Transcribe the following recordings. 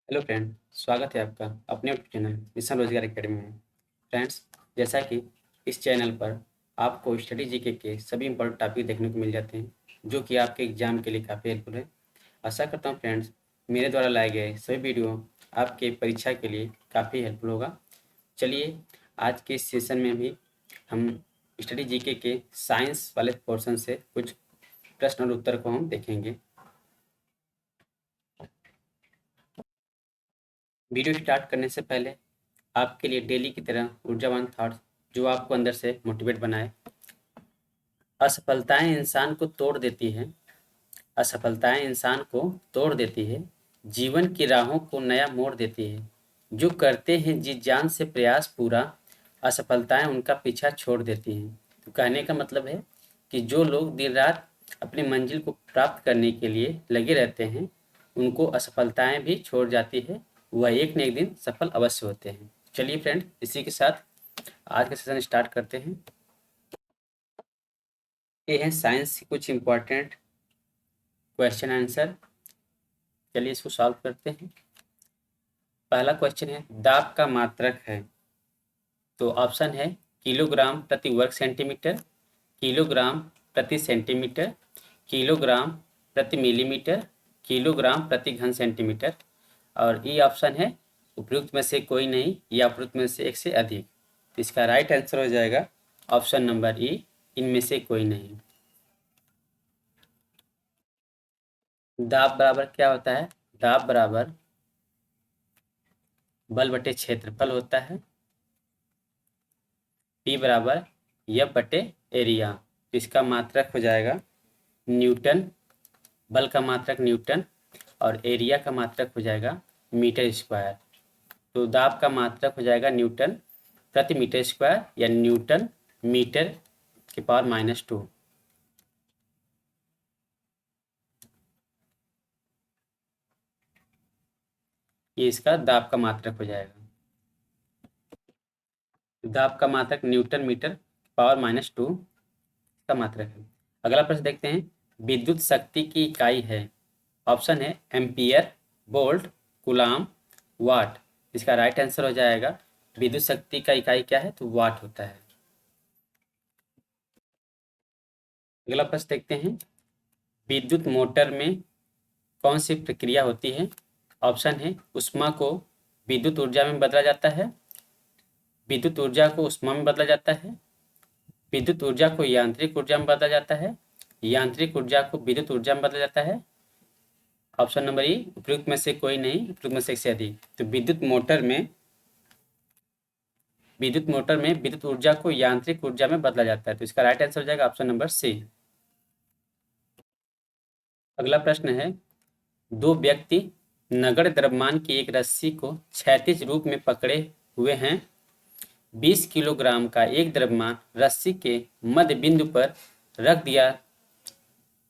Hello friend, स्वागत है आपका अपने यूट्यूब चैनल मिशन रोजगार एकेडमी में। फ्रेंड्स, जैसा कि इस चैनल पर आपको स्टडी जीके के सभी इंपॉर्टेंट टॉपिक देखने को मिल जाते हैं, जो कि आपके एग्जाम के लिए काफ़ी हेल्पफुल है। आशा करता हूँ फ्रेंड्स, मेरे द्वारा लाए गए सभी वीडियो आपके परीक्षा के लिए काफ़ी हेल्पफुल होगा। चलिए, आज के इस सेशन में भी हम स्टडी जीके के साइंस वाले पोर्शन से कुछ प्रश्न और उत्तर को हम देखेंगे। वीडियो स्टार्ट करने से पहले आपके लिए डेली की तरह ऊर्जावान थॉट्स जो आपको अंदर से मोटिवेट बनाए। असफलताएं इंसान को तोड़ देती हैं। असफलताएं इंसान को तोड़ देती है, जीवन की राहों को नया मोड़ देती है। जो करते हैं जी जान से प्रयास पूरा, असफलताएं उनका पीछा छोड़ देती हैं। तो कहने का मतलब है कि जो लोग दिन रात अपनी मंजिल को प्राप्त करने के लिए लगे रहते हैं, उनको असफलताएं भी छोड़ जाती है। वह एक न एक दिन सफल अवश्य होते हैं। चलिए फ्रेंड, इसी के साथ आज का सेशन स्टार्ट करते हैं। ये हैं साइंस के कुछ इम्पोर्टेंट क्वेश्चन आंसर। चलिए इसको सॉल्व करते हैं। पहला क्वेश्चन है, दाब का मात्रक है। तो ऑप्शन है किलोग्राम प्रति वर्ग सेंटीमीटर, किलोग्राम प्रति सेंटीमीटर, किलोग्राम प्रति मिलीमीटर, किलोग्राम प्रति घन सेंटीमीटर। और ई ऑप्शन है उपयुक्त में से कोई नहीं या उपयुक्त में से एक से अधिक। तो इसका राइट आंसर हो जाएगा ऑप्शन नंबर ई, इनमें से कोई नहीं। दाब बराबर क्या होता है? दाब बराबर बल बटे क्षेत्रफल होता है। P बराबर F बटे एरिया। तो इसका मात्रक हो जाएगा न्यूटन, बल का मात्रक न्यूटन और एरिया का मात्रक हो जाएगा मीटर स्क्वायर। तो दाब का मात्रक हो जाएगा न्यूटन प्रति मीटर स्क्वायर या न्यूटन मीटर के पावर -2। ये इसका दाब का मात्रक हो जाएगा। दाब का मात्रक न्यूटन मीटर पावर -2 का मात्रक है। अगला प्रश्न देखते हैं, विद्युत शक्ति की इकाई है। ऑप्शन है एम्पियर, वोल्ट, कूलाम, वाट। इसका राइट आंसर हो जाएगा विद्युत शक्ति का इकाई क्या है? तो वाट होता है। अगला प्रश्न देखते हैं, विद्युत मोटर में कौन सी प्रक्रिया होती है? ऑप्शन है ऊष्मा को विद्युत ऊर्जा में बदला जाता है, विद्युत ऊर्जा को ऊष्मा में बदला जाता है, विद्युत ऊर्जा को यांत्रिक ऊर्जा में बदला जाता है, यांत्रिक ऊर्जा को विद्युत ऊर्जा में बदला जाता है। ऑप्शन नंबर ई उपयुक्त में से कोई नहीं, उपयुक्त में से एक से अधिक। तो विद्युत मोटर में विद्युत ऊर्जा को यांत्रिक ऊर्जा में बदला जाता है। तो इसका राइट आंसर हो जाएगा ऑप्शन नंबर सी। अगला प्रश्न है, दो व्यक्ति नगण्य द्रव्यमान की एक रस्सी को क्षैतिज रूप में पकड़े हुए हैं। 20 किलोग्राम का एक द्रव्यमान रस्सी के मध्य बिंदु पर रख दिया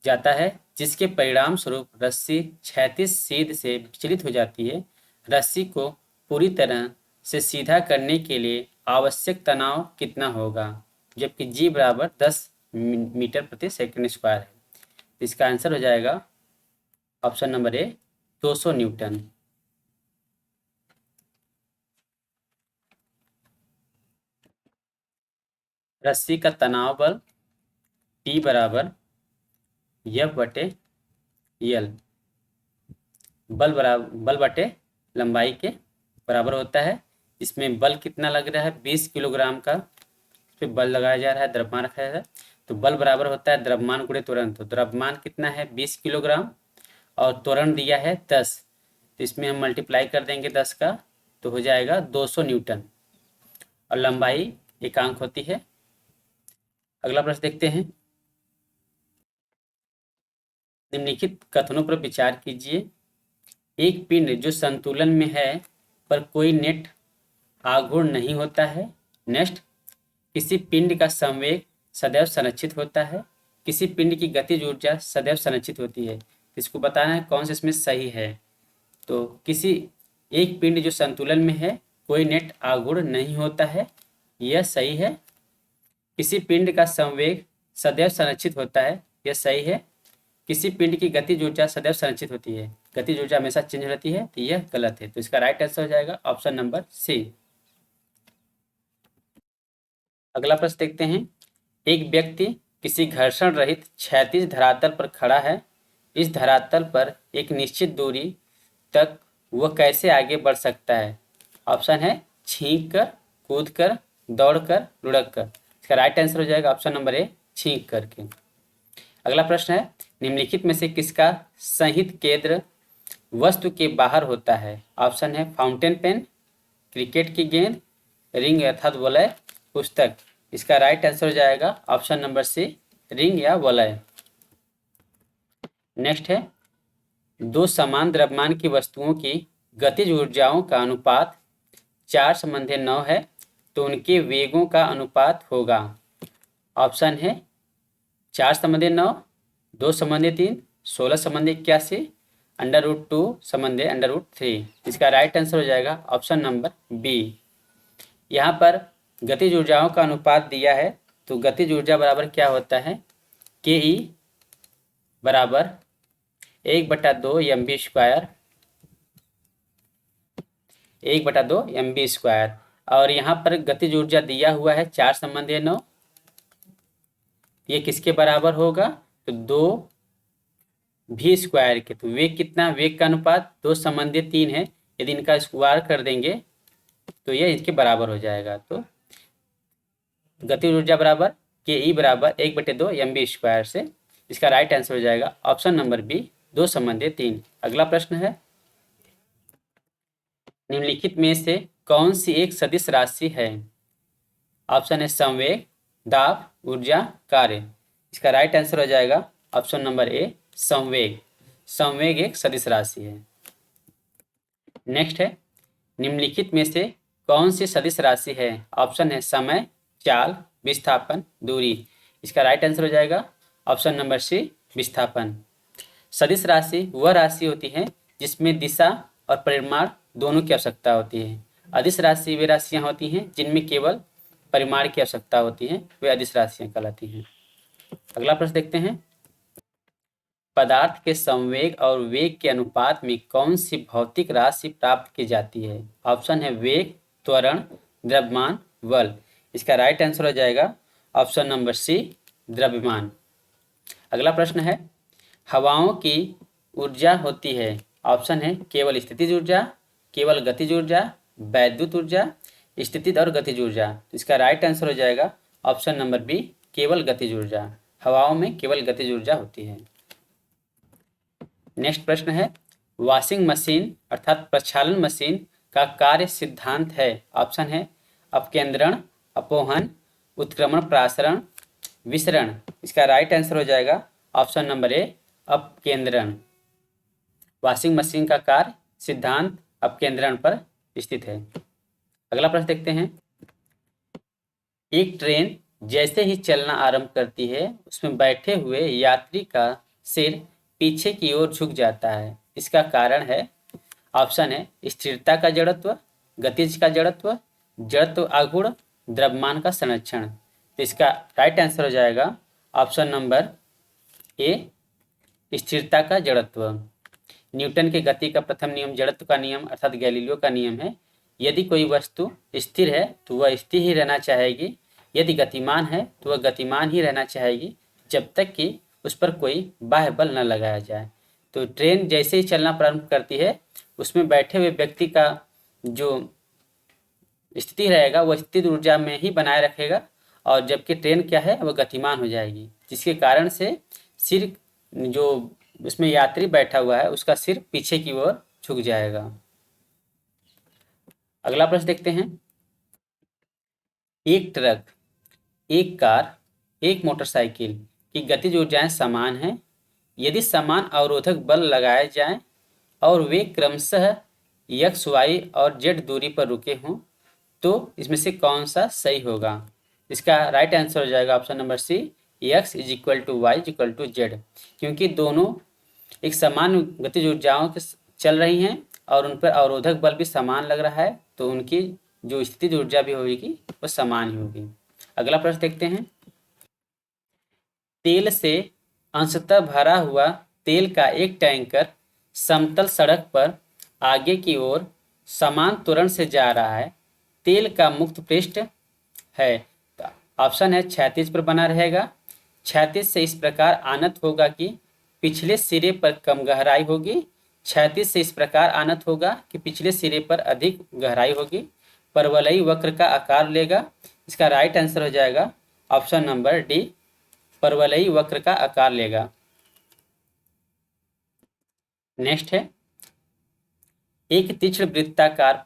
जाता है, जिसके परिणाम स्वरूप रस्सी क्षैतिज सीध से विचलित हो जाती है। रस्सी को पूरी तरह से सीधा करने के लिए आवश्यक तनाव कितना होगा? जबकि जी बराबर 10 मीटर प्रति सेकंड स्क्वायर है। इसका आंसर हो जाएगा ऑप्शन नंबर ए 200 न्यूटन। रस्सी का तनाव बल T बराबर F बटे L, बल बटे लंबाई के बराबर होता है। इसमें बल कितना लग रहा है? 20 किलोग्राम का इस पे बल लगाया जा रहा है, द्रव्यमान रखा जा रहा है। तो बल बराबर होता है द्रव्यमान गुणे त्वरण। तो द्रव्यमान कितना है? 20 किलोग्राम और त्वरण दिया है 10। तो इसमें हम मल्टीप्लाई कर देंगे 10 का, तो हो जाएगा 200 न्यूटन और लंबाई एकांक होती है। अगला प्रश्न देखते हैं, निम्नलिखित कथनों पर विचार कीजिए। एक पिंड जो संतुलन में है पर कोई नेट आघूर्ण नहीं होता है। नेक्स्ट, किसी पिंड का संवेग सदैव संरक्षित होता है, किसी पिंड की गतिज ऊर्जा सदैव संरक्षित होती है। इसको बताना है कौन सा इसमें सही है। तो किसी एक पिंड जो संतुलन में है, कोई नेट आघूर्ण नहीं होता है, यह सही है। किसी पिंड का संवेग सदैव संरक्षित होता है, यह सही है। किसी पिंड की गतिज ऊर्जा सदैव संरक्षित होती है, गतिज ऊर्जा हमेशा चेंज रहती है, तो यह गलत है। तो इसका राइट आंसर हो जाएगा ऑप्शन नंबर सी। अगला प्रश्न देखते हैं। एक व्यक्ति किसी घर्षण रहित क्षैतिज धरातल पर खड़ा है। इस धरातल पर एक निश्चित दूरी तक वह कैसे आगे बढ़ सकता है? ऑप्शन है छींक कर, कूद कर, दौड़ कर, लुढ़क कर। इसका राइट आंसर हो जाएगा ऑप्शन नंबर ए, छींक करके। अगला प्रश्न है, निम्नलिखित में से किसका संहित केंद्र वस्तु के बाहर होता है? ऑप्शन है फाउंटेन पेन, क्रिकेट की गेंद, रिंग अर्थात वलय, पुस्तक। इसका राइट आंसर हो जाएगा ऑप्शन नंबर सी, रिंग या वलय। नेक्स्ट है, दो समान द्रव्यमान की वस्तुओं की गतिज ऊर्जाओं का अनुपात 4:9 है, तो उनके वेगों का अनुपात होगा। ऑप्शन है 4:9, 2:3, 16:81, √2/√3। इसका राइट आंसर हो जाएगा ऑप्शन नंबर बी। यहाँ पर गतिज ऊर्जाओं का अनुपात दिया है, तो गतिज ऊर्जा बराबर क्या होता है? के ई बराबर 1/2 mv², 1/2 mv²। और यहाँ पर गतिज ऊर्जा दिया हुआ है 4:9। ये किसके बराबर होगा? तो 2v² के। तो वेग कितना? वेग का अनुपात 2:3 है। यदि इनका स्क्वायर कर देंगे तो ये इसके बराबर हो जाएगा। तो गतिज ऊर्जा बराबर के ई बराबर 1/2 mv² से। इसका राइट आंसर हो जाएगा ऑप्शन नंबर बी, 2:3। अगला प्रश्न है, निम्नलिखित में से कौन सी एक सदिश राशि है? ऑप्शन है संवेग, दाब, ऊर्जा, कार्य। इसका राइट आंसर हो जाएगा ऑप्शन नंबर ए, संवेग। संवेग एक सदिश राशि है। नेक्स्ट है, निम्नलिखित में से कौन सी सदिश राशि है? ऑप्शन है समय, चाल, विस्थापन, दूरी। इसका राइट आंसर हो जाएगा ऑप्शन नंबर सी, विस्थापन। सदिश राशि वह राशि होती है जिसमें दिशा और परिमाण दोनों की आवश्यकता होती है। अदिश राशि वे राशियां होती हैं जिनमें केवल परिमाण की आवश्यकता होती है, वे अदिश राशियां कहलाती हैं। अगला प्रश्न देखते हैं, पदार्थ के संवेग और वेग के अनुपात में कौन सी भौतिक राशि प्राप्त की जाती है? ऑप्शन है वेग, त्वरण, द्रव्यमान, बल। इसका राइट आंसर हो जाएगा ऑप्शन नंबर सी, द्रव्यमान। अगला प्रश्न है, हवाओं की ऊर्जा होती है। ऑप्शन है केवल स्थितिज ऊर्जा, केवल गतिज ऊर्जा, वैद्युत ऊर्जा, स्थितिज और गतिज ऊर्जा। इसका राइट आंसर हो जाएगा ऑप्शन नंबर बी, केवल गतिज ऊर्जा। हवाओं में केवल गतिज ऊर्जा होती है। नेक्स्ट प्रश्न है, वॉशिंग मशीन अर्थात प्रक्षालन मशीन का कार्य सिद्धांत है। ऑप्शन है अपकेंद्रण, अपोहन, उत्क्रमण प्रासरण, विसरण। इसका राइट आंसर हो जाएगा ऑप्शन नंबर ए, अपकेंद्रण। वॉशिंग मशीन का कार्य सिद्धांत अपकेंद्रण पर स्थित है। अगला प्रश्न देखते हैं, एक ट्रेन जैसे ही चलना आरंभ करती है उसमें बैठे हुए यात्री का सिर पीछे की ओर झुक जाता है। इसका कारण है? ऑप्शन है स्थिरता का जड़त्व, गतिज का जड़त्व, जड़त्व आघूर्ण, द्रव्यमान का संरक्षण। तो इसका राइट आंसर हो जाएगा ऑप्शन नंबर ए, स्थिरता का जड़त्व। न्यूटन के गति का प्रथम नियम जड़त्व का नियम अर्थात गैलीलियो का नियम है। यदि कोई वस्तु स्थिर है तो वह स्थिर ही रहना चाहेगी, यदि गतिमान है तो वह गतिमान ही रहना चाहेगी जब तक कि उस पर कोई बाह्य बल न लगाया जाए। तो ट्रेन जैसे ही चलना प्रारंभ करती है उसमें बैठे हुए व्यक्ति का जो स्थिति रहेगा वह स्थिर ऊर्जा में ही बनाए रखेगा, और जबकि ट्रेन क्या है वह गतिमान हो जाएगी, जिसके कारण से सिर जो उसमें यात्री बैठा हुआ है उसका सिर पीछे की ओर झुक जाएगा। अगला प्रश्न देखते हैं, एक ट्रक, एक कार, एक मोटरसाइकिल की गतिज ऊर्जाएं समान हैं। यदि समान अवरोधक बल लगाए जाएं और वे क्रमशः x, y और z दूरी पर रुके हों तो इसमें से कौन सा सही होगा? इसका राइट आंसर हो जाएगा option number C, x = y = z। क्योंकि दोनों एक समान गतिज ऊर्जाओं के चल रही हैं और उन पर अवरोधक बल भी समान लग रहा है, तो उनकी जो स्थितिज ऊर्जा भी होगी वो समान ही होगी। अगला प्रश्न देखते हैं, तेल से अंशतः भरा हुआ तेल का एक टैंकर समतल सड़क पर आगे की ओर समान त्वरण से जा रहा है, तेल का मुक्त पृष्ठ है। तो ऑप्शन है क्षैतिज पर बना रहेगा। क्षैतिज से इस प्रकार आनत होगा कि पिछले सिरे पर कम गहराई होगी। क्षैतिज से इस प्रकार आनत होगा कि पिछले सिरे पर अधिक गहराई होगी। परवलयी वक्र का आकार लेगा। इसका राइट आंसर हो जाएगा ऑप्शन नंबर डी, परवलयी वक्र का आकार लेगा। नेक्स्ट है, एक तीक्ष्ण वृत्ताकार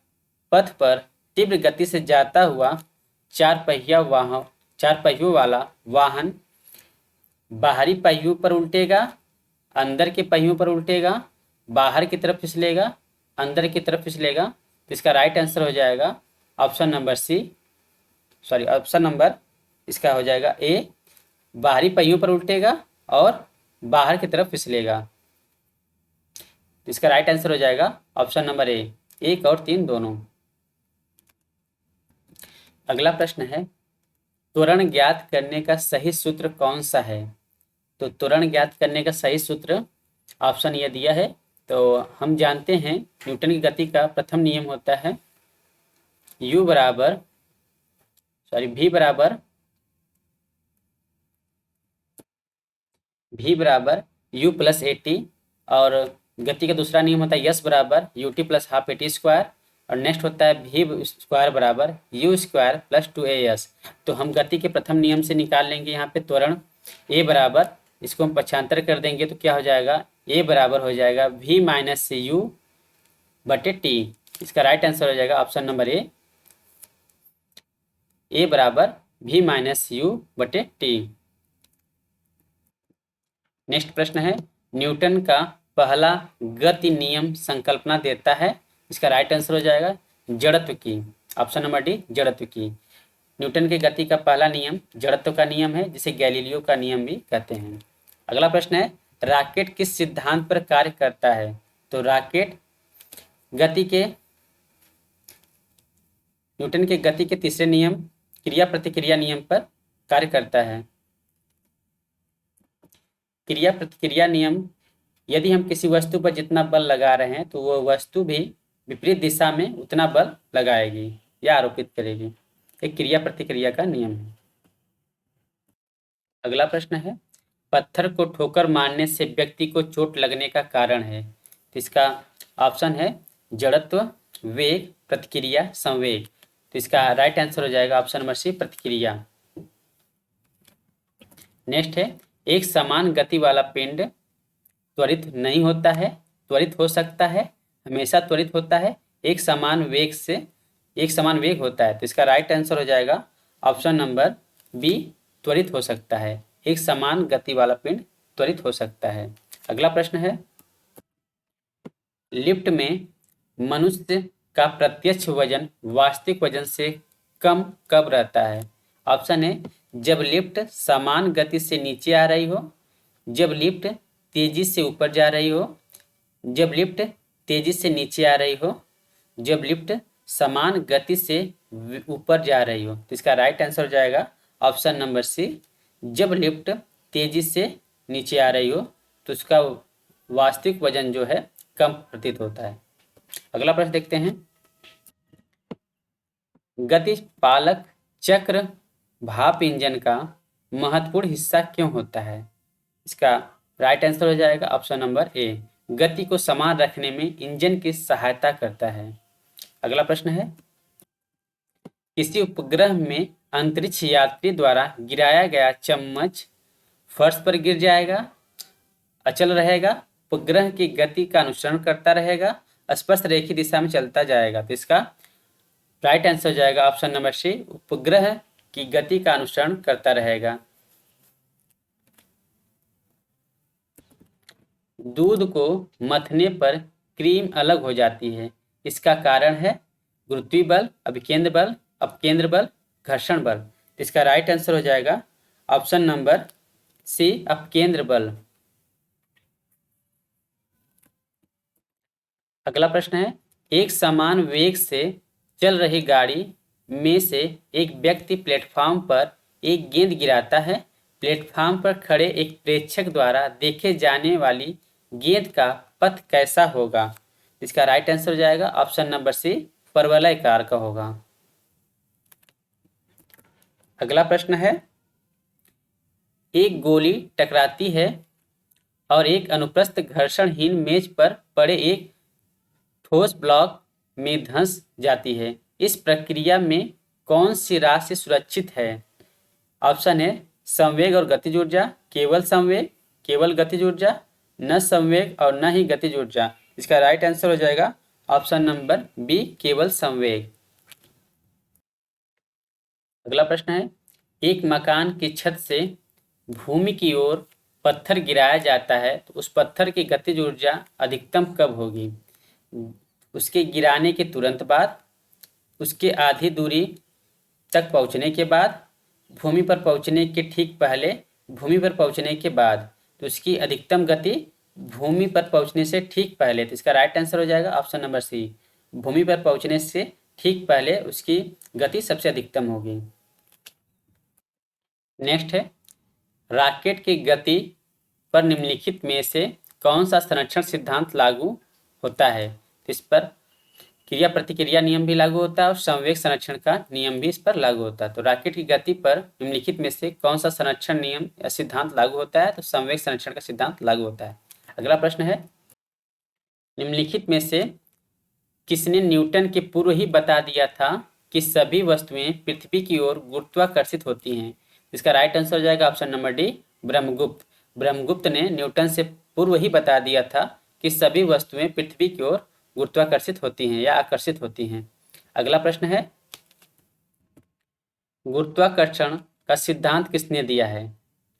पथ पर तीव्र गति से जाता हुआ चार पहियों वाला वाहन बाहरी पहियों पर उल्टेगा, अंदर के पहियों पर उल्टेगा, बाहर की तरफ फिसलेगा, अंदर की तरफ फिसलेगा। तो इसका राइट आंसर हो जाएगा ऑप्शन नंबर ऑप्शन नंबर इसका हो जाएगा ए, बाहरी पहियों पर उल्टेगा और बाहर की तरफ फिसलेगा। तो इसका राइट आंसर हो जाएगा ऑप्शन नंबर ए, 1 और 3 दोनों। अगला प्रश्न है, त्वरण ज्ञात करने का सही सूत्र कौन सा है? तो त्वरण ज्ञात करने का सही सूत्र ऑप्शन ये दिया है। तो हम जानते हैं न्यूटन की गति का प्रथम नियम होता है v बराबर u प्लस AT, और गति का दूसरा नियम होता है s बराबर UT plus half AT square, और नेक्स्ट होता है v स्क्वायर बराबर u स्क्वायर प्लस 2AS। तो हम गति के प्रथम नियम से निकाल लेंगे यहाँ पे त्वरण a बराबर, इसको हम पक्षांतर कर देंगे तो क्या हो जाएगा, a बराबर हो जाएगा v माइनस u बटे t। इसका राइट आंसर हो जाएगा ऑप्शन नंबर ए बराबर v माइनस u बटे t। नेक्स्ट प्रश्न है, न्यूटन का पहला गति नियम संकल्पना देता है। इसका राइट आंसर हो जाएगा जड़त्व की, ऑप्शन नंबर डी, जड़त्व की। न्यूटन के गति का पहला नियम जड़त्व का नियम है, जिसे गैलीलियो का नियम भी कहते हैं। अगला प्रश्न है, रॉकेट किस सिद्धांत पर कार्य करता है? तो रॉकेट न्यूटन के गति के तीसरे नियम क्रिया प्रतिक्रिया नियम पर कार्य करता है। क्रिया प्रतिक्रिया नियम, यदि हम किसी वस्तु पर जितना बल लगा रहे हैं तो वह वस्तु भी विपरीत दिशा में उतना बल लगाएगी या आरोपित करेगी। एक क्रिया प्रतिक्रिया का नियम है। अगला प्रश्न है, पत्थर को ठोकर मारने से व्यक्ति को चोट लगने का कारण है? तो इसका ऑप्शन है जड़त्व, वेग, प्रतिक्रिया, संवेग। तो इसका राइट आंसर हो जाएगा ऑप्शन नंबर सी, प्रतिक्रिया। नेक्स्ट है, एक समान गति वाला पिंड त्वरित नहीं होता है, त्वरित हो सकता है, हमेशा त्वरित होता है, एक समान वेग होता है। तो इसका राइट आंसर हो जाएगा ऑप्शन नंबर बी, त्वरित हो सकता है। एक समान गति वाला पिंड त्वरित हो सकता है। अगला प्रश्न है, लिफ्ट में मनुष्य का प्रत्यक्ष वजन वास्तविक वजन से कम कब रहता है? ऑप्शन है जब लिफ्ट समान गति से नीचे आ रही हो, जब लिफ्ट तेजी से ऊपर जा रही हो, जब लिफ्ट तेजी से नीचे आ रही हो, जब लिफ्ट समान गति से ऊपर जा रही हो। तो इसका राइट आंसर हो जाएगा ऑप्शन नंबर सी, जब लिफ्ट तेजी से नीचे आ रही हो तो उसका वास्तविक वजन जो है कम प्रतीत होता है। अगला प्रश्न देखते हैं, गतिपालक चक्र भाप इंजन का महत्वपूर्ण हिस्सा क्यों होता है? इसका राइट आंसर हो जाएगा ऑप्शन नंबर ए, गति को समान रखने में इंजन की सहायता करता है। अगला प्रश्न है, किसी उपग्रह में अंतरिक्ष यात्री द्वारा गिराया गया चम्मच फर्श पर गिर जाएगा, अचल रहेगा, उपग्रह की गति का अनुसरण करता रहेगा, स्पष्ट रेखीय दिशा में चलता जाएगा। तो इसका राइट आंसर हो जाएगा ऑप्शन नंबर सी, उपग्रह की गति का अनुसरण करता रहेगा। दूध को मथने पर क्रीम अलग हो जाती है, इसका कारण है गुरुत्वीय बल, अभिकेंद्र बल, अपकेंद्र बल, घर्षण बल। इसका राइट आंसर हो जाएगा ऑप्शन नंबर सी, अपकेंद्र बल। अगला प्रश्न है, एक समान वेग से चल रही गाड़ी में से एक व्यक्ति प्लेटफॉर्म पर एक गेंद गिराता है। प्लेटफॉर्म पर खड़े एक प्रेक्षक द्वारा देखे जाने वाली गेंद का पथ कैसा होगा? इसका राइट आंसर हो जाएगा ऑप्शन नंबर सी, परवलयाकार का होगा। अगला प्रश्न है, एक गोली टकराती है और एक अनुप्रस्थ घर्षणहीन मेज पर पड़े एक ठोस ब्लॉक में धंस जाती है। इस प्रक्रिया में कौन सी राशि सुरक्षित है? ऑप्शन है संवेग और गतिज ऊर्जा, केवल संवेग, केवल गतिज ऊर्जा, न संवेग और न ही गतिज ऊर्जा। इसका राइट आंसर हो जाएगा ऑप्शन नंबर बी, केवल संवेग। अगला प्रश्न है, एक मकान की छत से भूमि की ओर पत्थर गिराया जाता है तो उस पत्थर की गतिज ऊर्जा अधिकतम कब होगी? उसके गिराने के तुरंत बाद, उसके आधी दूरी तक पहुंचने के बाद, भूमि पर पहुंचने के ठीक पहले, भूमि पर पहुंचने के बाद। तो उसकी अधिकतम गति भूमि पर पहुंचने से ठीक पहले। तो इसका राइट आंसर हो जाएगा ऑप्शन नंबर सी, भूमि पर पहुंचने से ठीक पहले उसकी गति सबसे अधिकतम होगी। नेक्स्ट है, रॉकेट की गति पर निम्नलिखित में से कौन सा संरक्षण सिद्धांत लागू होता है? इस पर क्रिया प्रतिक्रिया नियम भी लागू होता है और संवेग संरक्षण का नियम भी इस पर लागू होता है। तो रॉकेट की गति पर निम्नलिखित में से कौन सा संरक्षण नियम या सिद्धांत लागू होता है? तो संवेग संरक्षण का सिद्धांत लागू होता है। अगला प्रश्न है, निम्नलिखित में से किसने न्यूटन के पूर्व ही बता दिया था कि सभी वस्तुएं पृथ्वी की ओर गुरुत्वाकर्षित होती हैं? इसका राइट आंसर हो जाएगा option number D, Brahmagupta. Brahmagupta ने न्यूटन से पूर्व ही बता दिया था कि सभी वस्तुएं पृथ्वी की ओर गुरुत्वाकर्षित होती हैं या आकर्षित होती हैं। अगला प्रश्न है, गुरुत्वाकर्षण का सिद्धांत किसने दिया है?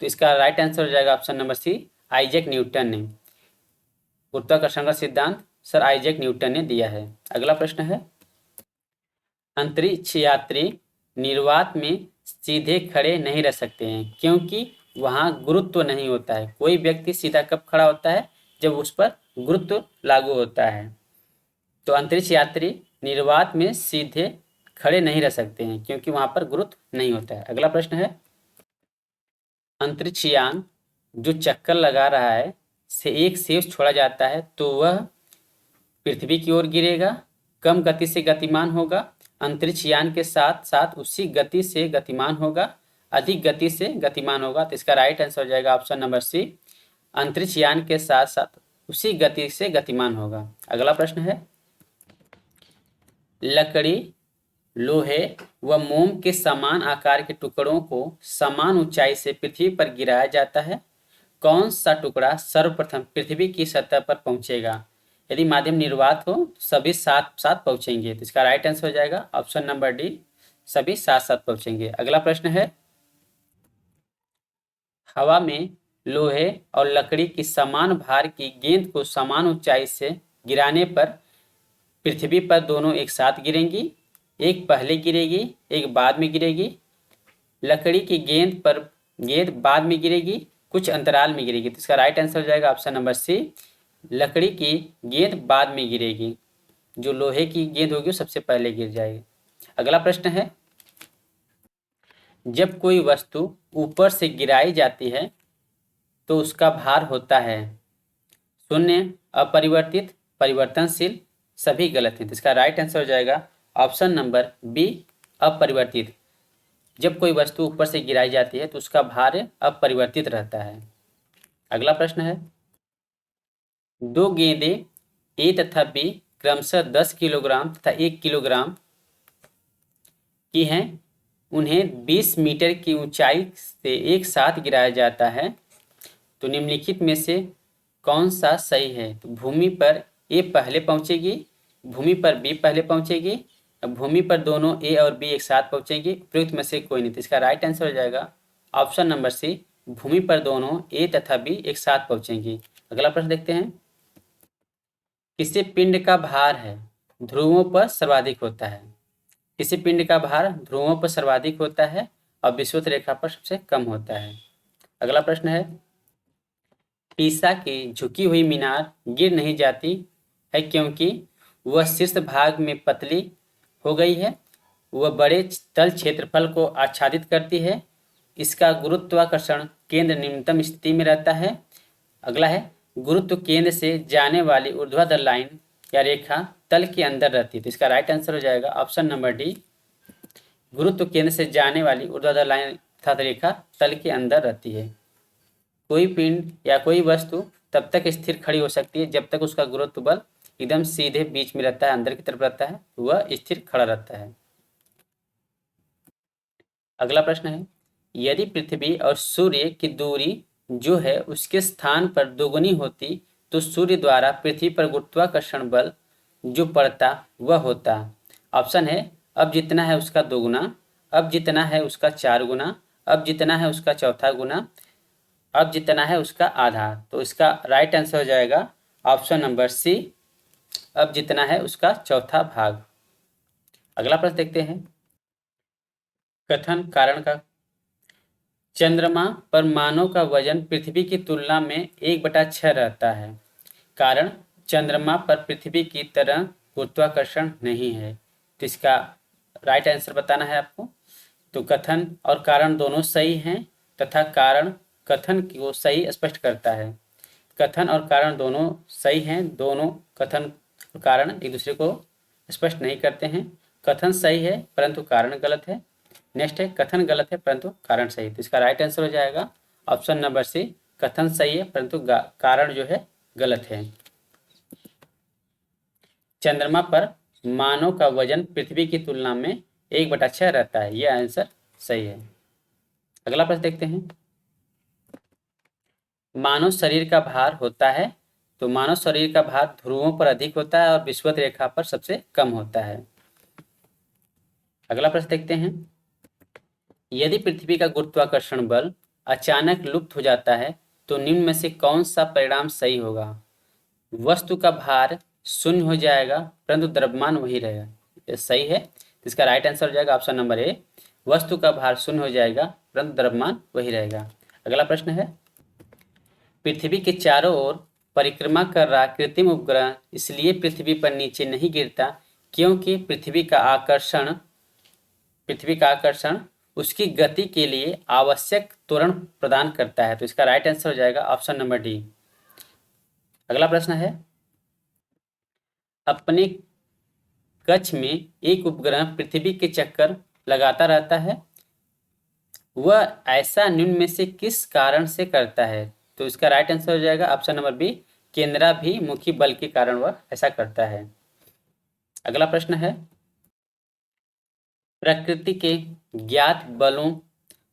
तो इसका राइट आंसर हो जाएगा option number C, Isaac Newton ने। गुरुत्वाकर्षण का सिद्धांत सर आइजैक न्यूटन ने दिया है। अगला प्रश्न है, अंतरिक्ष यात्री निर्वात में सीधे खड़े नहीं रह सकते हैं क्योंकि वहां गुरुत्व नहीं होता है। कोई व्यक्ति सीधा कब खड़ा होता है? जब उस पर गुरुत्व लागू होता है। तो अंतरिक्ष यात्री निर्वात में सीधे खड़े नहीं रह सकते हैं क्योंकि वहां पर गुरुत्व नहीं होता है। अगला प्रश्न है, अंतरिक्ष यान जो चक्कर लगा रहा है से एक शेष छोड़ा जाता है तो वह पृथ्वी की ओर गिरेगा, कम गति से गतिमान होगा, अंतरिक्ष यान के साथ साथ उसी गति से गतिमान होगा, अधिक गति से गतिमान होगा। तो इसका राइट आंसर हो जाएगा ऑप्शन नंबर सी, अंतरिक्ष यान के साथ साथ उसी गति से गतिमान होगा। अगला प्रश्न है, लकड़ी, लोहे व मोम के समान आकार के टुकड़ों को समान ऊंचाई से पृथ्वी पर गिराया जाता है। कौन सा टुकड़ा सर्वप्रथम पृथ्वी की सतह पर पहुंचेगा? यदि माध्यम निर्वात हो तो सभी साथ साथ पहुंचेंगे। तो इसका राइट आंसर हो जाएगा ऑप्शन नंबर डी, सभी साथ साथ पहुंचेंगे। अगला प्रश्न है, हवा में लोहे और लकड़ी की समान भार की गेंद को समान ऊंचाई से गिराने पर पृथ्वी पर दोनों एक साथ गिरेंगी, एक पहले गिरेगी, एक बाद में गिरेगी। लकड़ी की गेंद बाद में गिरेगी, कुछ अंतराल में गिरेगी। तो इसका राइट आंसर हो जाएगा ऑप्शन नंबर सी, लकड़ी की गेंद बाद में गिरेगी, जो लोहे की गेंद होगी वो सबसे पहले गिर जाएगी। अगला प्रश्न है, जब कोई वस्तु ऊपर से गिराई जाती है तो उसका भार होता है शून्य, अपरिवर्तित, परिवर्तनशील, सभी गलत हैं। तो इसका राइट आंसर हो जाएगा ऑप्शन नंबर बी, अपरिवर्तित। जब कोई वस्तु ऊपर से गिराई जाती है तो उसका भार अपरिवर्तित रहता है। अगला प्रश्न है, दो गेंदें ए तथा बी क्रमशः 10 किलोग्राम तथा 1 किलोग्राम की हैं। उन्हें 20 मीटर की ऊंचाई से एक साथ गिराया जाता है। तो निम्नलिखित में से कौन सा सही है? तो भूमि पर ए पहले पहुंचेगी, भूमि पर बी पहले पहुंचेगी, भूमि पर दोनों ए और बी एक साथ पहुंचेंगे, उपयुक्त में से कोई नहीं। तो इसका राइट आंसर हो जाएगा ऑप्शन नंबर सी, भूमि पर दोनों ए तथा बी एक साथ पहुंचेंगी। अगला प्रश्न देखते हैं, किसी पिंड का भार है ध्रुवों पर सर्वाधिक होता है? किसी पिंड का भार ध्रुवों पर सर्वाधिक होता है और विषुवत रेखा पर सबसे कम होता है। अगला प्रश्न है, पीसा की झुकी हुई मीनार गिर नहीं जाती है क्योंकि वह शीर्ष भाग में पतली हो गई है, वह बड़े तल क्षेत्रफल को आच्छादित करती है, इसका गुरुत्वाकर्षण केंद्र निम्नतम स्थिति में रहता है। अगला है, गुरुत्व केंद्र से जाने वाली ऊर्ध्वाधर लाइन या रेखा तल के अंदर रहती है। तो इसका राइट आंसर हो जाएगा ऑप्शन नंबर डी, गुरुत्व केंद्र से जाने वाली ऊर्ध्वाधर लाइन अर्थात रेखा तल के अंदर रहती है। कोई पिंड या कोई वस्तु तब तक स्थिर खड़ी हो सकती है जब तक उसका गुरुत्व बल एकदम सीधे बीच में रहता है, अंदर की तरफ रहता है, वह स्थिर खड़ा रहता है। अगला प्रश्न है, यदि पृथ्वी और सूर्य की दूरी जो है उसके स्थान पर दोगुनी होती तो सूर्य द्वारा पृथ्वी पर गुरुत्वाकर्षण बल जो पड़ता वह होता। ऑप्शन है अब जितना है उसका दोगुना, अब जितना है उसका 4 गुना, अब जितना है उसका चौथा गुना, अब जितना है उसका आधा। तो इसका राइट आंसर हो जाएगा ऑप्शन नंबर सी, अब जितना है उसका चौथा भाग। अगला प्रश्न देखते हैं, कथन कारण का। चंद्रमा पर मानव का वजन पृथ्वी की तुलना में 1/6 रहता है। कारण चंद्रमा पर पृथ्वी की तरह गुरुत्वाकर्षण नहीं है। तो इसका राइट आंसर बताना है आपको। तो कथन और कारण दोनों सही हैं तथा कारण कथन को सही स्पष्ट करता है। कथन और कारण दोनों सही हैं, दोनों कथन और कारण एक दूसरे को स्पष्ट नहीं करते हैं। कथन सही है परंतु कारण गलत है। नेक्स्ट है कथन गलत है परंतु कारण सही। तो इसका राइट आंसर हो जाएगा ऑप्शन नंबर सी, कथन सही है परंतु कारण जो है गलत है। चंद्रमा पर मानव का वजन पृथ्वी की तुलना में 1/6 रहता है, यह आंसर सही है। अगला प्रश्न देखते हैं, मानव शरीर का भार होता है। तो मानव शरीर का भार ध्रुवों पर अधिक होता है और विषुवत रेखा पर सबसे कम होता है। अगला प्रश्न देखते हैं, यदि पृथ्वी का गुरुत्वाकर्षण बल अचानक लुप्त हो जाता है तो निम्न में से कौन सा परिणाम सही होगा। वस्तु का भार शून्य हो जाएगा परंतु द्रव्यमान वही रहेगा, ये सही है। इसका राइट आंसर हो जाएगा ऑप्शन नंबर ए, वस्तु का भार शून्य हो जाएगा परंतु द्रव्यमान वही रहेगा। अगला प्रश्न है, पृथ्वी के चारों ओर परिक्रमा कर रहा कृत्रिम उपग्रह इसलिए पृथ्वी पर नीचे नहीं गिरता क्योंकि पृथ्वी का आकर्षण उसकी गति के लिए आवश्यक त्वरण प्रदान करता है। तो इसका राइट आंसर हो जाएगा ऑप्शन नंबर डी। अगला प्रश्न है, अपने कक्ष में एक उपग्रह पृथ्वी के चक्कर लगाता रहता है, वह ऐसा निम्न में से किस कारण से करता है। तो इसका राइट आंसर हो जाएगा ऑप्शन नंबर बी, केंद्राभिमुखी बल के कारण वह ऐसा करता है। अगला प्रश्न है, प्रकृति के ज्ञात बलों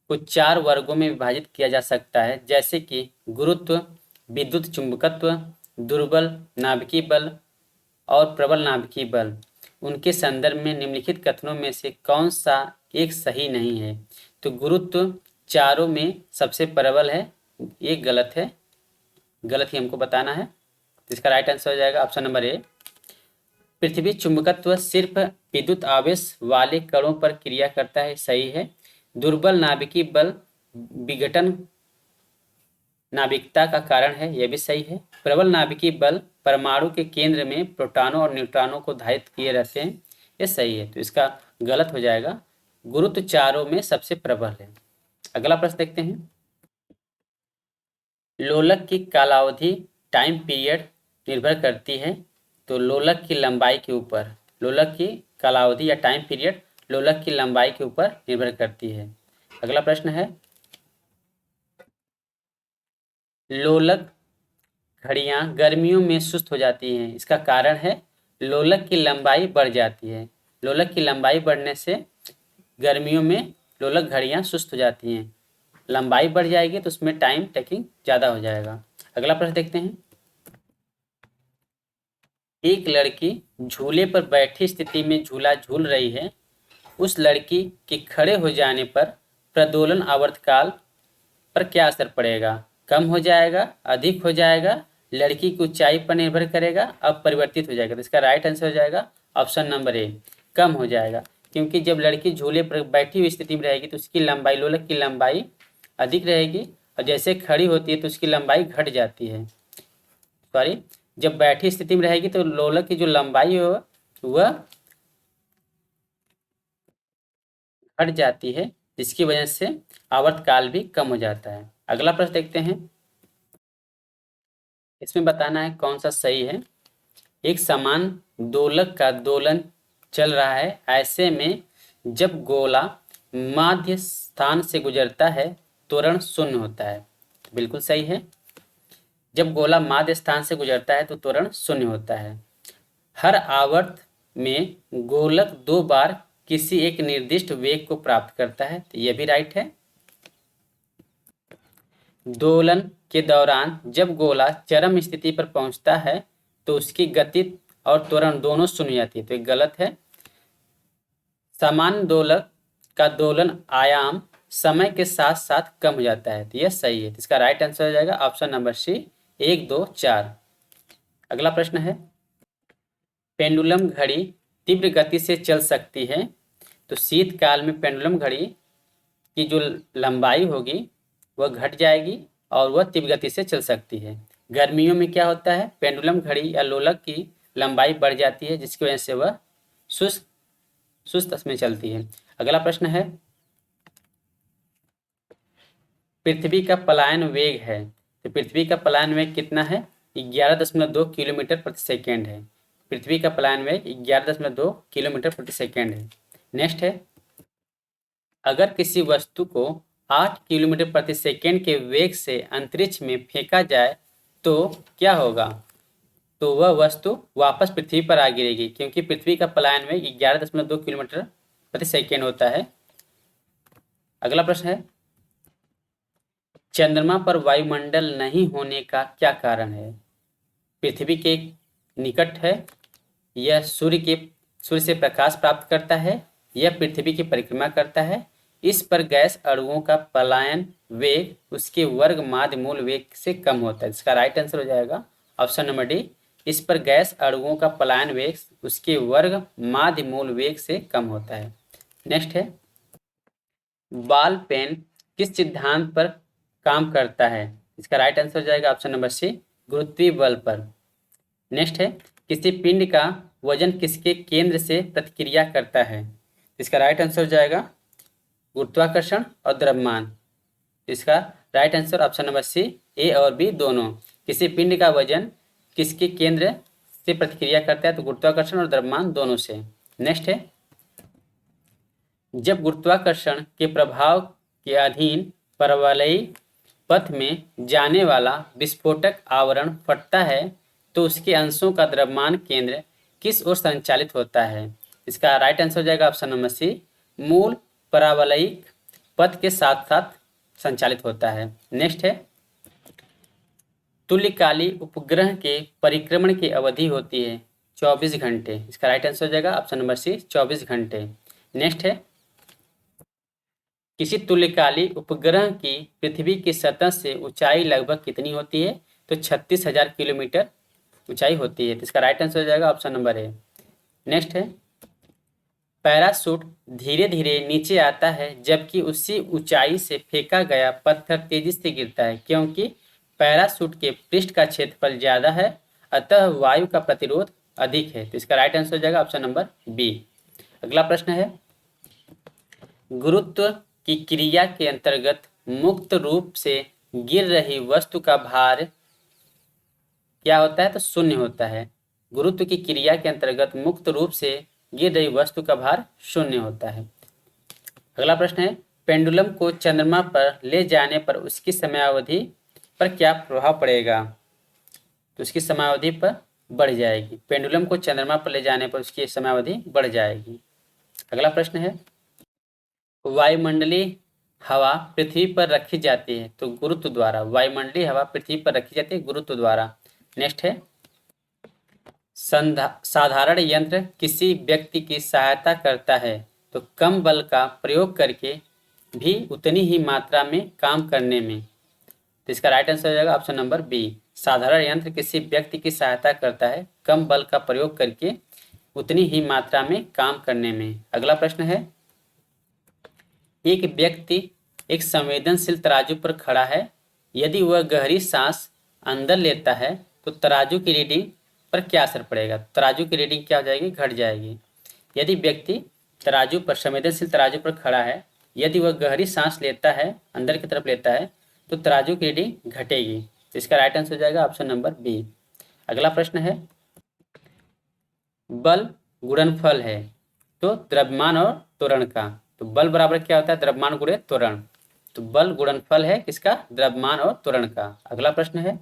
को 4 वर्गों में विभाजित किया जा सकता है, जैसे कि गुरुत्व, विद्युत चुंबकत्व, दुर्बल नाभिकीय बल और प्रबल नाभिकीय बल। उनके संदर्भ में निम्नलिखित कथनों में से कौन सा एक सही नहीं है। तो गुरुत्व चारों में सबसे प्रबल है, ये गलत है, गलत ही हमको बताना है। तो इसका राइट आंसर हो जाएगा ऑप्शन नंबर ए। पृथ्वी चुंबकत्व सिर्फ विद्युत आवेश वाले कणों पर क्रिया करता है, सही है। दुर्बल नाभिकीय बल विघटन नाभिकता का कारण है, यह भी सही है। प्रबल नाभिकीय बल परमाणु के केंद्र में प्रोटॉनों और न्यूट्रॉनों को धारित किए रहते हैं, यह सही है। तो इसका गलत हो जाएगा, गुरुत्व चारों में सबसे प्रबल है। अगला प्रश्न देखते हैं, लोलक की कालावधि टाइम पीरियड निर्भर करती है। तो लोलक की लंबाई के ऊपर, लोलक की कालावधि या टाइम पीरियड लोलक की लंबाई के ऊपर निर्भर करती है। अगला प्रश्न है, लोलक घड़ियां गर्मियों में सुस्त हो जाती हैं, इसका कारण है लोलक की लंबाई बढ़ जाती है। लोलक की लंबाई बढ़ने से गर्मियों में लोलक घड़ियां सुस्त हो जाती हैं, लंबाई बढ़ जाएगी तो उसमें टाइम टेकिंग ज़्यादा हो जाएगा। अगला प्रश्न देखते हैं, एक लड़की झूले पर बैठी स्थिति में झूला झूल रही है, उस लड़की के खड़े हो जाने पर प्रदोलन आवर्तकाल पर क्या असर पड़ेगा। कम हो जाएगा, अधिक हो जाएगा, लड़की की ऊंचाई पर निर्भर करेगा, अपरिवर्तित हो जाएगा। तो इसका राइट आंसर हो जाएगा ऑप्शन नंबर ए, कम हो जाएगा। क्योंकि जब लड़की झूले पर बैठी हुई स्थिति में रहेगी तो उसकी लंबाई, लोलक की लंबाई अधिक रहेगी और जैसे खड़ी होती है तो उसकी लंबाई घट जाती है। सॉरी, जब बैठी स्थिति में रहेगी तो लोलक की जो लंबाई है वह घट जाती है, जिसकी वजह से आवर्तकाल भी कम हो जाता है। अगला प्रश्न देखते हैं, इसमें बताना है कौन सा सही है। एक समान दोलक का दोलन चल रहा है, ऐसे में जब गोला माध्य स्थान से गुजरता है त्वरण शून्य होता है। बिल्कुल सही है, जब गोला माध्य स्थान से गुजरता है तो त्वरण शून्य होता है। हर आवर्त में गोलक 2 बार किसी एक निर्दिष्ट वेग को प्राप्त करता है, तो यह भी राइट है। दोलन के दौरान जब गोला चरम स्थिति पर पहुंचता है तो उसकी गति और त्वरण दोनों शून्य हो जाती है, तो ये गलत है। समान दोलक का दोलन आयाम समय के साथ साथ कम हो जाता है, तो यह सही है। इसका राइट आंसर हो जाएगा ऑप्शन नंबर सी, 1, 2, 4। अगला प्रश्न है, पेंडुलम घड़ी तीव्र गति से चल सकती है, तो शीतकाल में पेंडुलम घड़ी की जो लंबाई होगी वह घट जाएगी और वह तीव्र गति से चल सकती है। गर्मियों में क्या होता है, पेंडुलम घड़ी या लोलक की लंबाई बढ़ जाती है, जिसकी वजह से वह सुस्त में चलती है। अगला प्रश्न है, पृथ्वी का पलायन वेग है, तो पृथ्वी का पलायन वेग कितना है, 11.2 किलोमीटर प्रति सेकेंड है। पृथ्वी का पलायन वेग 11.2 किलोमीटर प्रति सेकेंड है। नेक्स्ट है, अगर किसी वस्तु को 8 किलोमीटर प्रति सेकेंड के वेग से अंतरिक्ष में फेंका जाए तो क्या होगा, तो वह वस्तु वापस पृथ्वी पर आ गिरेगी, क्योंकि पृथ्वी का पलायन वेग 11.2 किलोमीटर प्रति सेकेंड होता है। अगला प्रश्न है, चंद्रमा पर वायुमंडल नहीं होने का क्या कारण है। पृथ्वी के निकट है, यह सूर्य से प्रकाश प्राप्त करता है, यह पृथ्वी की परिक्रमा करता है, इस पर गैस अणुओं का पलायन वेग उसके वर्ग माध्य मूल वेग से कम होता है। इसका राइट आंसर हो जाएगा ऑप्शन नंबर डी, इस पर गैस अणुओं का पलायन वेग उसके वर्ग माध्य मूल वेग से कम होता है। नेक्स्ट है, बॉल पेन किस सिद्धांत पर काम करता है। इसका राइट आंसर हो जाएगा ऑप्शन नंबर सी, गुरुत्वीय बल पर। नेक्स्ट है, किसी पिंड का वजन किसके केंद्र से प्रतिक्रिया करता है। इसका राइट आंसर हो जाएगा गुरुत्वाकर्षण और द्रव्यमान। इसका right answer option number C, A और बी दोनों। किसी पिंड का वजन किसके केंद्र से प्रतिक्रिया करता है, तो गुरुत्वाकर्षण और द्रव्यमान दोनों से। नेक्स्ट है, जब गुरुत्वाकर्षण के प्रभाव के अधीन परवलयी पथ में जाने वाला विस्फोटक आवरण फटता है तो उसके अंशों का द्रव्यमान केंद्र किस ओर संचालित होता है। इसका राइट आंसर हो जाएगा ऑप्शन नंबर सी, मूल परावलयिक पथ के साथ साथ संचालित होता है। नेक्स्ट है, तुल्यकाली उपग्रह के परिक्रमण की अवधि होती है 24 घंटे। इसका राइट आंसर हो जाएगा ऑप्शन नंबर सी, 24 घंटे। नेक्स्ट है, किसी तुल्यकाली उपग्रह की पृथ्वी की सतह से ऊंचाई लगभग कितनी होती है, तो 36,000 किलोमीटर ऊंचाई होती है। तो इसका राइट आंसर हो जाएगा ऑप्शन नंबर ए। नेक्स्ट है, पैराशूट धीरे धीरे नीचे आता है जबकि उसी ऊंचाई से फेंका गया पत्थर तेजी से गिरता है, क्योंकि पैराशूट के पृष्ठ का क्षेत्रफल ज़्यादा है, अतः वायु का प्रतिरोध अधिक है। तो इसका राइट आंसर हो जाएगा ऑप्शन नंबर बी। अगला प्रश्न है, गुरुत्व की क्रिया के अंतर्गत मुक्त रूप से गिर रही वस्तु का भार क्या होता है, तो शून्य होता है। गुरुत्व की क्रिया के अंतर्गत मुक्त रूप से गिर रही वस्तु का भार शून्य होता है। अगला प्रश्न है, पेंडुलम को चंद्रमा पर ले जाने पर उसकी समयावधि पर क्या प्रभाव पड़ेगा, तो उसकी समयावधि पर बढ़ जाएगी। पेंडुलम को चंद्रमा पर ले जाने पर उसकी समयावधि बढ़ जाएगी। अगला प्रश्न है, वायुमंडलीय हवा पृथ्वी पर रखी जाती है तो गुरुत्व द्वारा। वायुमंडलीय हवा पृथ्वी पर रखी जाती है गुरुत्व द्वारा। नेक्स्ट है, साधारण यंत्र किसी व्यक्ति की सहायता करता है तो कम बल का प्रयोग करके भी उतनी ही मात्रा में काम करने में। तो इसका राइट आंसर हो जाएगा ऑप्शन नंबर बी, साधारण यंत्र किसी व्यक्ति की सहायता करता है कम बल का प्रयोग करके उतनी ही मात्रा में काम करने में। अगला प्रश्न है, एक व्यक्ति एक संवेदनशील तराजू पर खड़ा है, यदि वह गहरी सांस अंदर लेता है तो तराजू की रीडिंग पर क्या असर पड़ेगा। तराजू की रीडिंग क्या हो जाएगी, घट जाएगी। यदि व्यक्ति तराजू पर संवेदनशील तराजू पर खड़ा है, यदि वह गहरी सांस लेता है अंदर की तरफ लेता है तो तराजू की रीडिंग घटेगी। तो इसका राइट आंसर हो जाएगा ऑप्शन नंबर बी। अगला प्रश्न है, बल गुणनफल है तो द्रव्यमान और त्वरण का। तो बल बराबर क्या होता है, द्रव्यमान गुणे त्वरण। तो बल गुणनफल है किसका, द्रव्यमान और त्वरण का। अगला प्रश्न है,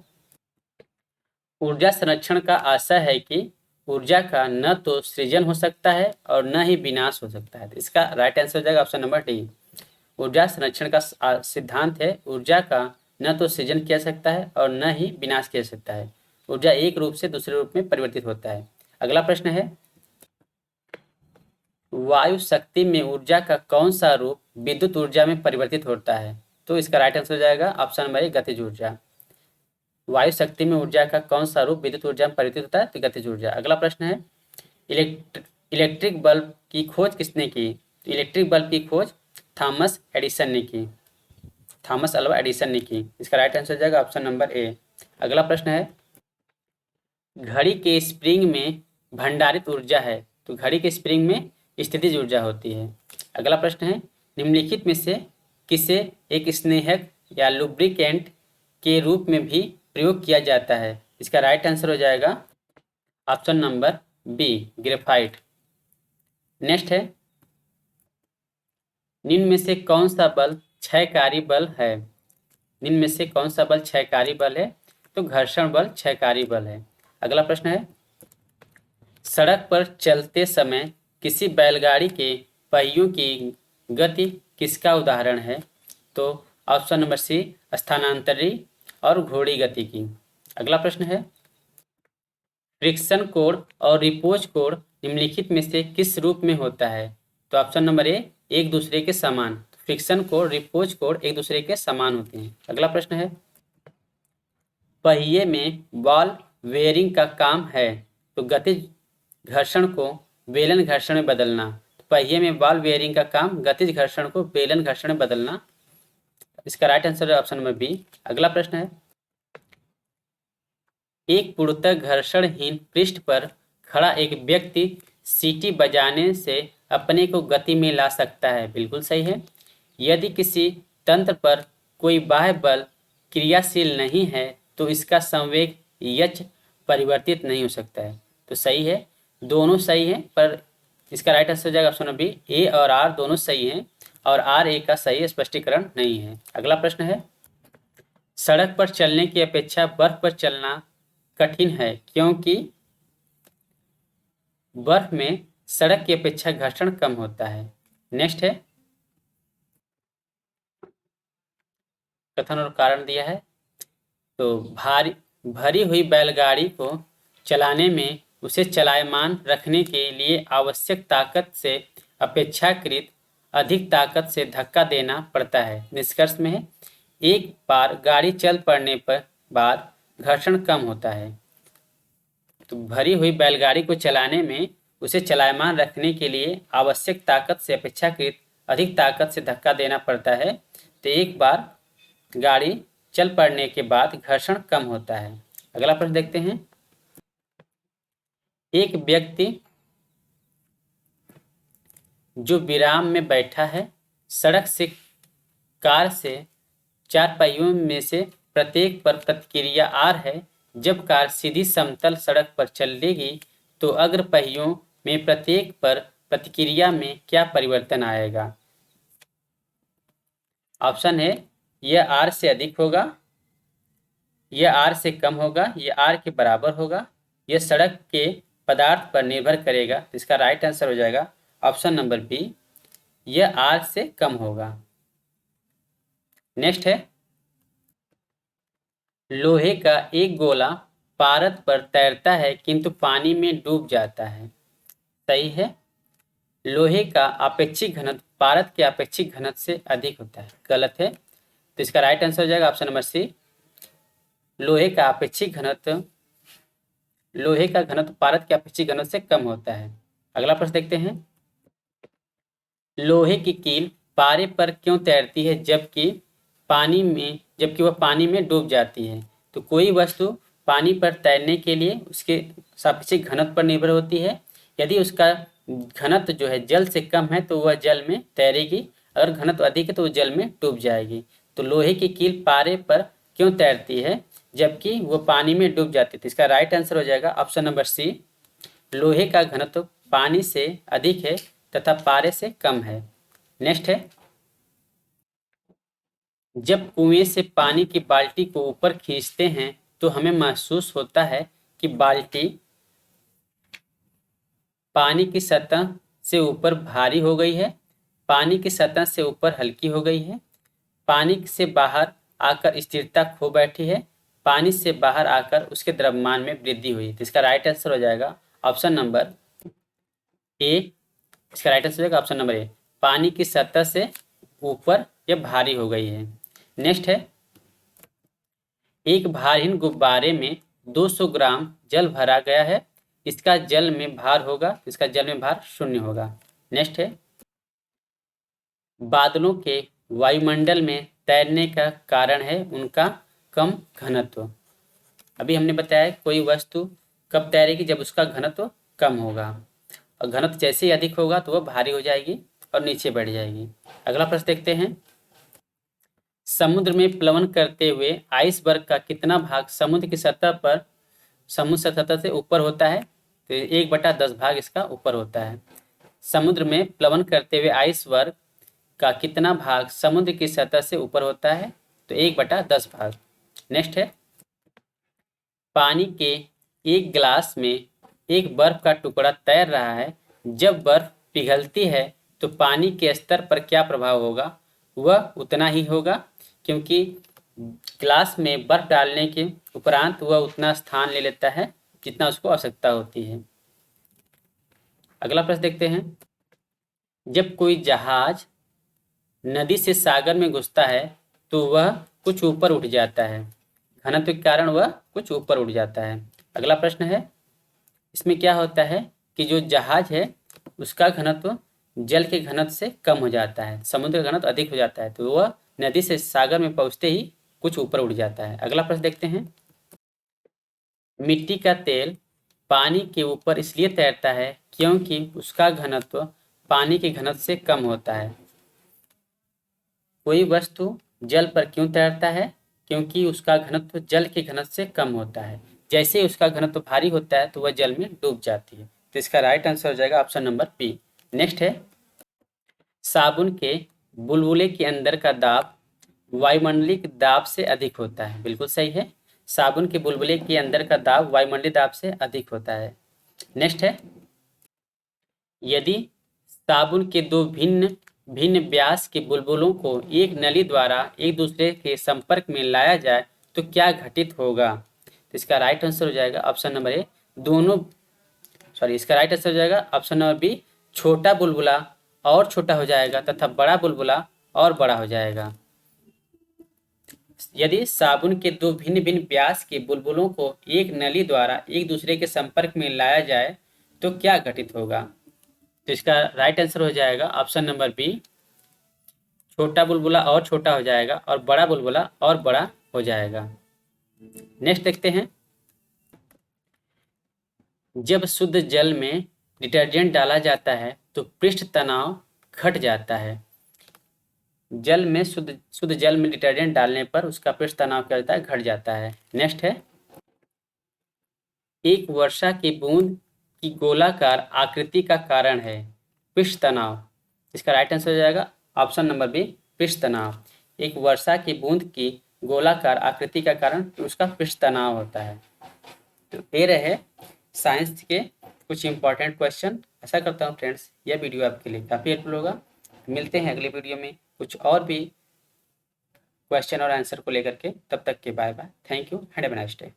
ऊर्जा संरक्षण का आशय है कि ऊर्जा का न तो सृजन हो सकता है और न ही विनाश हो सकता है। तो इसका राइट आंसर हो जाएगा ऑप्शन नंबर डी। ऊर्जा संरक्षण का सिद्धांत है, ऊर्जा का न तो सृजन किया सकता है और न ही विनाश किया सकता है। ऊर्जा एक रूप से दूसरे रूप में परिवर्तित होता है। अगला प्रश्न है, वायु शक्ति में ऊर्जा का कौन सा रूप विद्युत ऊर्जा में परिवर्तित होता है। तो इसका राइट आंसर हो जाएगा ऑप्शन नंबर ए, गतिज ऊर्जा। वायु शक्ति में ऊर्जा का कौन सा रूप विद्युत ऊर्जा में परिवर्तित होता है, तो गतिज ऊर्जा। अगला प्रश्न है, इलेक्ट्रिक बल्ब की खोज किसने की। तो इलेक्ट्रिक बल्ब की खोज थॉमस एडिसन ने की, थॉमस अल्वा एडिसन ने की। इसका राइट आंसर हो जाएगा ऑप्शन नंबर ए। अगला प्रश्न है, घड़ी के स्प्रिंग में भंडारित ऊर्जा है। तो घड़ी के स्प्रिंग में स्थितिज ऊर्जा होती है। अगला प्रश्न है, निम्नलिखित में से किसे एक स्नेहक या लुब्रिकेंट के रूप में भी प्रयोग किया जाता है। इसका राइट आंसर हो जाएगा option number B, graphite. Next है, निम्न में से कौन सा बल क्षयकारी बल है। निम्न में से कौन सा बल क्षयकारी बल है, तो घर्षण बल क्षयकारी बल है। अगला प्रश्न है, सड़क पर चलते समय किसी बैलगाड़ी के पहियों की गति किसका उदाहरण है। तो ऑप्शन नंबर सी, स्थानांतरी और घोड़ी गति की। अगला प्रश्न है, फ्रिक्शन कोण और रिपोज कोण निम्नलिखित में से किस रूप में होता है। तो ऑप्शन नंबर ए, एक दूसरे के समान। फ्रिक्शन कोण, रिपोज कोण एक दूसरे के समान होते हैं। अगला प्रश्न है, पहिए में बॉल वेयरिंग का काम है तो गतिज घर्षण को बेलन घर्षण में बदलना। पहिए में बॉल वेयरिंग का काम गतिज घर्षण को बेलन घर्षण में बदलना। इसका राइट आंसर है ऑप्शन नंबर बी। अगला प्रश्न है, एक पूर्णतः घर्षणहीन पृष्ठ पर खड़ा एक व्यक्ति सीटी बजाने से अपने को गति में ला सकता है। बिल्कुल सही है। यदि किसी तंत्र पर कोई बाह्य बल क्रियाशील नहीं है तो इसका संवेग यच परिवर्तित नहीं हो सकता है। तो सही है, दोनों सही हैं, पर इसका राइट आंसर हो जाएगा ऑप्शन नंबर बी। ए और आर दोनों सही हैं और आर ए का सही स्पष्टीकरण नहीं है। अगला प्रश्न है, सड़क पर चलने की अपेक्षा बर्फ पर चलना कठिन है क्योंकि बर्फ में सड़क की अपेक्षा घर्षण कम होता है। नेक्स्ट है, कथन और कारण दिया है। तो भरी हुई बैलगाड़ी को चलाने में उसे चलायमान रखने के लिए आवश्यक ताकत से अपेक्षाकृत अधिक ताकत से धक्का देना पड़ता है। निष्कर्ष में है, एक बार गाड़ी चल पड़ने पर बाद घर्षण कम होता है। तो भरी हुई बैलगाड़ी को चलाने में उसे चलायमान रखने के लिए आवश्यक ताकत से अपेक्षाकृत अधिक ताकत से धक्का देना पड़ता है। तो एक बार गाड़ी चल पड़ने के बाद घर्षण कम होता है। अगला प्रश्न देखते हैं, एक व्यक्ति जो विराम में बैठा है सड़क से कार से चार पहियों में से प्रत्येक पर प्रतिक्रिया आर है। जब कार सीधी समतल सड़क पर चलेगी तो अग्र पहियों में प्रत्येक पर प्रतिक्रिया में क्या परिवर्तन आएगा। ऑप्शन है, यह आर से अधिक होगा, यह आर से कम होगा, यह आर के बराबर होगा, यह सड़क के पदार्थ पर निर्भर करेगा। तो इसका राइट आंसर हो जाएगा ऑप्शन नंबर बी, यह आर से कम होगा। नेक्स्ट है, लोहे का एक गोला पारद पर तैरता है किंतु पानी में डूब जाता है। सही है, लोहे का अपेक्षिक घनत्व पारद के अपेक्षिक घनत्व से अधिक होता है। गलत है। तो इसका राइट आंसर हो जाएगा ऑप्शन नंबर सी, लोहे का घनत्व पारद के अपेक्षिक घनत्व से कम होता है। अगला प्रश्न देखते हैं, लोहे की कील पारे पर क्यों तैरती है जबकि वह पानी में डूब जाती है। तो कोई वस्तु पानी पर तैरने के लिए उसके सापेक्षिक घनत्व पर निर्भर होती है। यदि उसका घनत्व जो है जल से कम है तो वह जल में तैरेगी, अगर घनत्व अधिक है तो वह जल में डूब जाएगी। तो लोहे की कील पारे पर क्यों तैरती है जबकि वो पानी में डूब जाती है। तो इसका राइट आंसर हो जाएगा ऑप्शन नंबर सी, लोहे का घनत्व पानी से अधिक है तथा पारे से कम है। नेक्स्ट है, जब कुएं से पानी की बाल्टी को ऊपर खींचते हैं तो हमें महसूस होता है कि बाल्टी पानी की सतह से ऊपर भारी हो गई है, पानी की सतह से ऊपर हल्की हो गई है, पानी से बाहर आकर स्थिरता खो बैठी है, पानी से बाहर आकर उसके द्रव्यमान में वृद्धि हुई। तो इसका राइट आंसर हो जाएगा ऑप्शन नंबर ए। इसका राइट आंसर हो जाएगा ऑप्शन नंबर ए, पानी की सतह से ऊपर यह भारी हो गई है। नेक्स्ट है, एक भारहीन गुब्बारे में 200 ग्राम जल भरा गया है, इसका जल में भार होगा, इसका जल में भार 0 होगा। नेक्स्ट है, बादलों के वायुमंडल में तैरने का कारण है उनका कम घनत्व। अभी हमने बताया कोई वस्तु कब तैरेगी, जब उसका घनत्व कम होगा, और घनत्व जैसे ही अधिक होगा तो वह भारी हो जाएगी और नीचे बैठ जाएगी। अगला प्रश्न देखते हैं, समुद्र में प्लवन करते हुए आइसबर्ग का कितना भाग समुद्र की सतह पर, समुद्र सतह से ऊपर होता है? तो 1/10 भाग इसका ऊपर होता है। समुद्र में प्लवन करते हुए आइसबर्ग का कितना भाग समुद्र की सतह से ऊपर होता है? तो 1/10 भाग। नेक्स्ट है, पानी के एक गिलास में एक बर्फ का टुकड़ा तैर रहा है, जब बर्फ पिघलती है तो पानी के स्तर पर क्या प्रभाव होगा? वह उतना ही होगा, क्योंकि गिलास में बर्फ डालने के उपरांत वह उतना स्थान ले लेता है जितना उसको आवश्यकता होती है। अगला प्रश्न देखते हैं, जब कोई जहाज नदी से सागर में घुसता है तो वह कुछ ऊपर उठ जाता है, घनत्व के कारण वह कुछ ऊपर उठ जाता है। अगला प्रश्न है, इसमें क्या होता है कि जो जहाज है उसका घनत्व जल के घनत्व से कम हो जाता है, समुद्र का घनत्व अधिक हो जाता है, तो वह नदी से सागर में पहुंचते ही कुछ ऊपर उठ जाता है। अगला प्रश्न देखते हैं, मिट्टी का तेल पानी के ऊपर इसलिए तैरता है क्योंकि उसका घनत्व पानी के घनत्व से कम होता है। कोई वस्तु जल पर क्यों तैरता है? क्योंकि उसका घनत्व जल के घनत्व से कम होता है, जैसे ही उसका घनत्व भारी होता है तो वह जल में डूब जाती है। तो इसका राइट आंसर हो जाएगा ऑप्शन नंबर बी। नेक्स्ट है, साबुन के बुलबुले के अंदर का दाब वायुमंडलीय दाब से अधिक होता है। बिल्कुल सही है, साबुन के बुलबुले के अंदर का दाब वायुमंडलीय दाब से अधिक होता है। नेक्स्ट है, यदि साबुन के दो भिन्न भिन्न व्यास के बुलबुलों को एक नली द्वारा एक दूसरे के संपर्क में लाया जाए तो क्या घटित होगा? तो इसका राइट आंसर हो जाएगा ऑप्शन नंबर ए, इसका राइट आंसर हो जाएगा ऑप्शन नंबर बी, छोटा बुलबुला और छोटा हो जाएगा तथा बड़ा बुलबुला और बड़ा हो जाएगा। यदि साबुन के दो भिन्न भिन्न व्यास के बुलबुलों को एक नली द्वारा एक दूसरे के संपर्क में लाया जाए तो क्या घटित होगा? तो इसका राइट आंसर हो जाएगा ऑप्शन नंबर बी, छोटा बुलबुला और छोटा हो जाएगा और बड़ा बुलबुला और बड़ा हो जाएगा। नेक्स्ट देखते हैं, जब शुद्ध जल में डिटर्जेंट डाला जाता है तो पृष्ठ तनाव घट जाता है। जल में शुद्ध जल में डिटर्जेंट डालने पर उसका पृष्ठ तनाव क्या होता है? घट जाता है। नेक्स्ट है, एक वर्षा की बूंद की गोलाकार आकृति का कारण है पृष्ठ तनाव। इसका राइट आंसर हो जाएगा ऑप्शन नंबर बी, पृष्ठ तनाव। एक वर्षा की बूंद की गोलाकार आकृति का कारण उसका पृष्ठ तनाव होता है। तो ये रहे साइंस के कुछ इंपॉर्टेंट क्वेश्चन। ऐसा करता हूँ फ्रेंड्स, यह वीडियो आपके लिए काफ़ी हेल्पफुल होगा। मिलते हैं अगले वीडियो में कुछ और भी क्वेश्चन और आंसर को लेकर के। तब तक के bye bye, thank you, have a nice day.